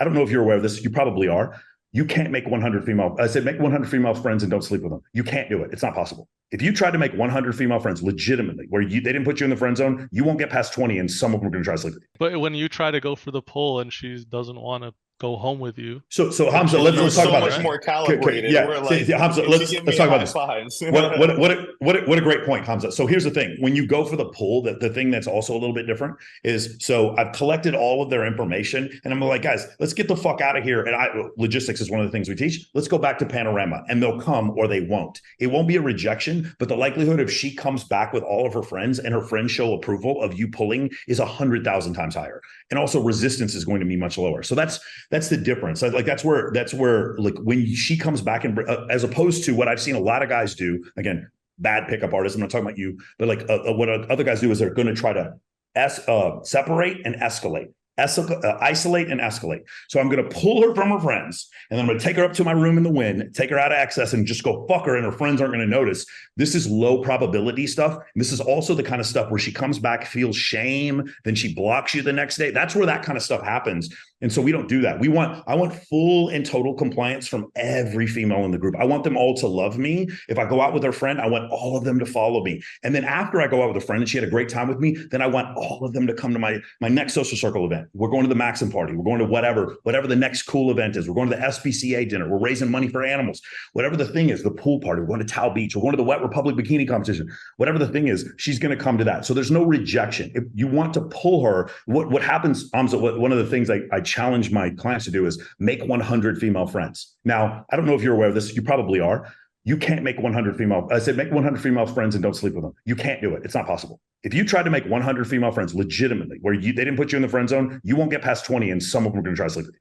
I don't know if you're aware of this. You probably are. You can't make 100 female. I said make 100 female friends and don't sleep with them. You can't do it. It's not possible. If you tried to make 100 female friends legitimately, where they didn't put you in the friend zone, you won't get past 20, and some of them are going to try to sleep with you. But when you try to go for the pull and she doesn't want to go home with you, So then Hamza, she's let's talk so about much it. more calibrated. Yeah, We're like, Hamza, let's talk about this. fives. What a great point, Hamza. So here's the thing: when you go for the pull, the thing that's also a little bit different is, so I've collected all of their information, and I'm like, guys, let's get the fuck out of here. And logistics is one of the things we teach. Let's go back to panorama, and they'll come or they won't. It won't be a rejection, but the likelihood if she comes back with all of her friends and her friends show approval of you pulling is 100,000 times higher, and also resistance is going to be much lower. So that's the difference. Like that's where like when she comes back and as opposed to what I've seen a lot of guys do, again, bad pickup artists, I'm not talking about you, but like what other guys do is they're going to try to separate and escalate. Isolate and escalate. So I'm going to pull her from her friends, and then I'm going to take her up to my room in the Wynn, take her out of access, and just go fuck her, and her friends aren't going to notice. This is low probability stuff. And this is also the kind of stuff where she comes back, feels shame, then she blocks you the next day. That's where that kind of stuff happens. And so we don't do that. I want full and total compliance from every female in the group. I want them all to love me. If I go out with a friend, I want all of them to follow me. And then after I go out with a friend and she had a great time with me, then I want all of them to come to my next social circle event. We're going to the Maxim party. We're going to whatever the next cool event is. We're going to the SPCA dinner. We're raising money for animals. Whatever the thing is, the pool party. We're going to Tao Beach. We're going to the Wet Republic bikini competition. Whatever the thing is, she's going to come to that. So there's no rejection. If you want to pull her, what happens, one of the things I challenge my clients to do is make 100 female friends. Now, I don't know if you're aware of this. You probably are. You can't make 100 female. I said make 100 female friends and don't sleep with them. You can't do it. It's not possible. If you tried to make 100 female friends legitimately, where they didn't put you in the friend zone, you won't get past 20, and some of them are going to try to sleep with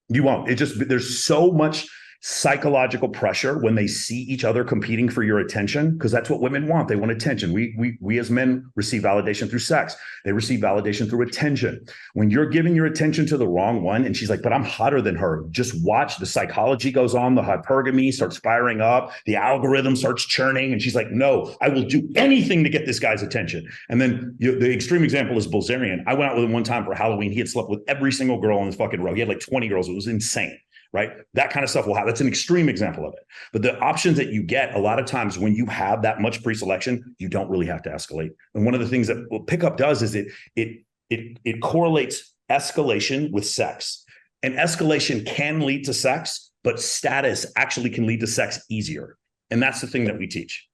you. You won't. There's so much psychological pressure when they see each other competing for your attention, because that's what women want. They want attention. We as men receive validation through sex. They receive validation through attention. When you're giving your attention to the wrong one and she's like, but I'm hotter than her, just watch. The psychology goes on, the hypergamy starts firing up, the algorithm starts churning, and she's like, no, I will do anything to get this guy's attention. And then the extreme example is Bulgarian. I went out with him one time for Halloween. He had slept with every single girl on his fucking row. He had like 20 girls. It was insane. Right? That kind of stuff will happen. That's an extreme example of it. But the options that you get a lot of times when you have that much pre-selection, you don't really have to escalate. And one of the things that pickup does is it correlates escalation with sex. And escalation can lead to sex, but status actually can lead to sex easier. And that's the thing that we teach.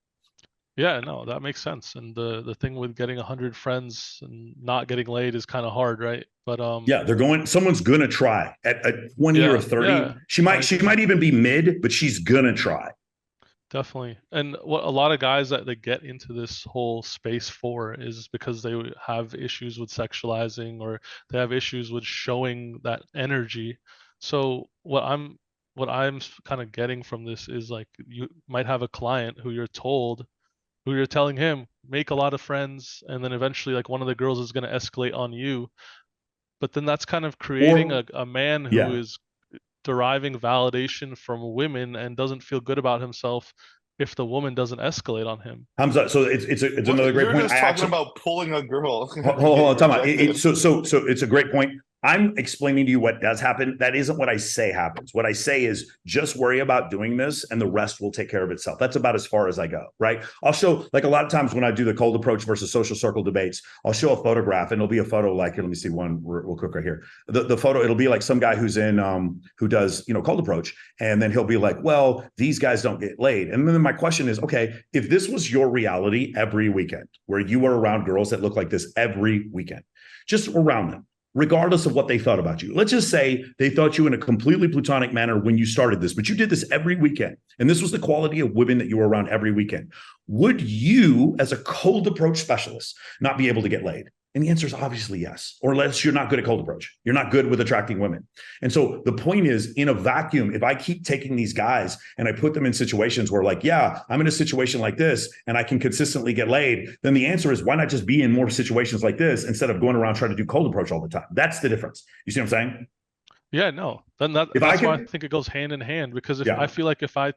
Yeah, no, that makes sense. And the thing with getting 100 friends and not getting laid is kind of hard, right? But yeah, someone's gonna try at 20 or 30. Yeah, she might even be mid, but she's gonna try. Definitely. And what a lot of guys that they get into this whole space for is because they have issues with sexualizing, or they have issues with showing that energy. So what I'm kind of getting from this is, like, you might have a client who you're telling him, make a lot of friends, and then eventually like one of the girls is going to escalate on you. But then that's kind of creating a man who is deriving validation from women and doesn't feel good about himself if the woman doesn't escalate on him. Hamza, so it's another great point. You're just talking about pulling a girl. Hold on, talk about so it's a great point. I'm explaining to you what does happen. That isn't what I say happens. What I say is just worry about doing this and the rest will take care of itself. That's about as far as I go, right? I'll show, like a lot of times when I do the cold approach versus social circle debates, I'll show a photograph and it'll be a photo like, here, let me see one real quick right here. The photo, it'll be like some guy who's in, who does, cold approach. And then he'll be like, well, these guys don't get laid. And then my question is, okay, if this was your reality every weekend, where you were around girls that look like this every weekend, just around them, regardless of what they thought about you. Let's just say they thought you in a completely platonic manner when you started this, but you did this every weekend. And this was the quality of women that you were around every weekend. Would you, as a cold approach specialist, not be able to get laid? And the answer is obviously yes, or unless you're not good at cold approach. You're not good with attracting women. And so the point is, in a vacuum, if I keep taking these guys and I put them in situations where, like, yeah, I'm in a situation like this and I can consistently get laid, then the answer is, why not just be in more situations like this instead of going around trying to do cold approach all the time? That's the difference. You see what I'm saying? Yeah, no. Then that's why I think it goes hand in hand, because I feel like if I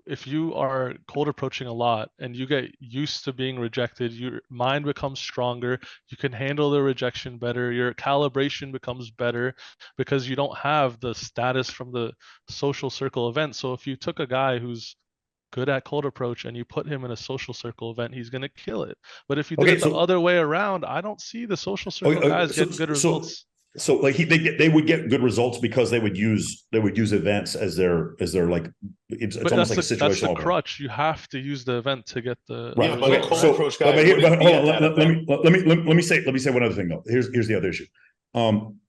if you are cold approaching a lot and you get used to being rejected, your mind becomes stronger. You can handle the rejection better. Your calibration becomes better because you don't have the status from the social circle event. So if you took a guy who's good at cold approach and you put him in a social circle event, he's going to kill it. But if you did Okay, it the so other way around, I don't see the social circle okay, guys getting good results. So like they would get good results because they would use events as their like it's But almost like a that's the situational event. crutch. You have to use the event to get the Right. Yeah, but a result, cold right? approach guy but here, wouldn't be hold at on, that event. let me say one other thing though. Here's the other issue.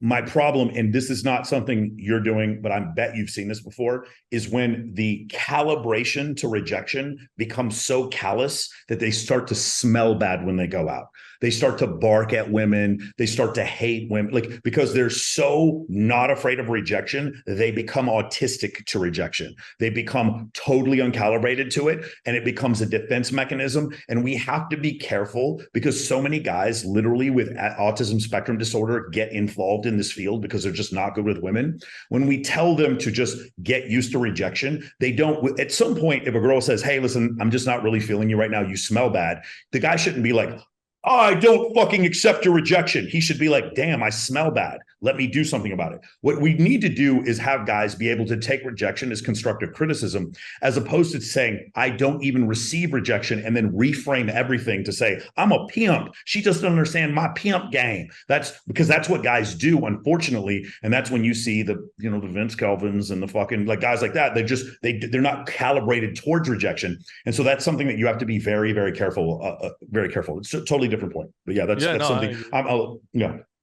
My problem, and this is not something you're doing, but I bet you've seen this before, is when the calibration to rejection becomes so callous that they start to smell bad when they go out. They start to bark at women. They start to hate women, like because they're so not afraid of rejection, they become autistic to rejection. They become totally uncalibrated to it, and it becomes a defense mechanism. And we have to be careful because so many guys, literally with autism spectrum disorder, get involved in this field because they're just not good with women. When we tell them to just get used to rejection, they don't. At some point, if a girl says, "Hey, listen, I'm just not really feeling you right now. You smell bad," the guy shouldn't be like, I don't fucking accept your rejection. He should be like, damn, I smell bad. Let me do something about it. What we need to do is have guys be able to take rejection as constructive criticism, as opposed to saying, I don't even receive rejection, and then reframe everything to say, I'm a pimp. She just doesn't understand my pimp game. That's because that's what guys do, unfortunately. And that's when you see the Vince Kelvins and the fucking like guys like that. They're not calibrated towards rejection. And so that's something that you have to be very, very careful, very careful. It's a totally different point. But yeah, that's No, something.